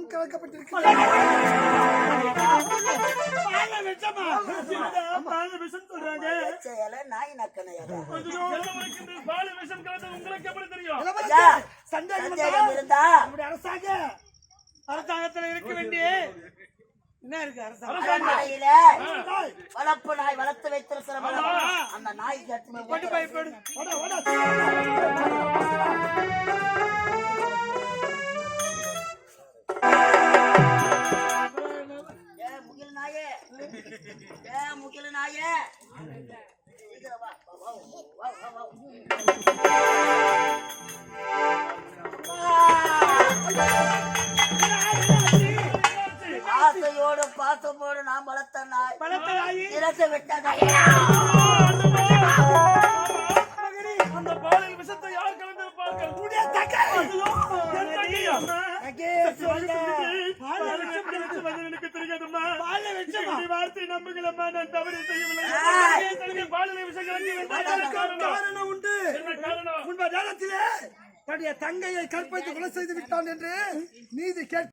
விஷம் கலக்கப்பட்டிருக்கிறது. விஷம் சொல்றாங்க. நாய் நக்கனையா பால் விஷம் கலந்து உங்களுக்கு எப்படி தெரியும்? சந்தேகம் இருந்தா அரசாங்கத்துல இருக்க வேண்டிய என்ன இருக்கு? அரசாங்கத்தில வளர்ப்பு நாய் வளர்த்து வைத்திருக்கிற அந்த நாய் கொண்டு போய் போடு. முகில் நாயே, முகில் நாயே, ஆசையோடு பாசமோடு நாம் வளர்த்த நாய் இறந்து விட்டதா? அந்த பாலில் விஷத்தை யார் கலந்திருப்பார்கள்? எனக்கு தெரியாதும்மா. வார்த்தை நம்புகிறம்மா, நான் தவறு செய்யவில்லை. பாலில் விஷம் காரணம் உண்டு. என்ன காரணம்? உண்மை நேரத்திலே தன்னுடைய தங்கையை கற்பழித்து கொலை செய்து விட்டான் என்று நீதி கேட்க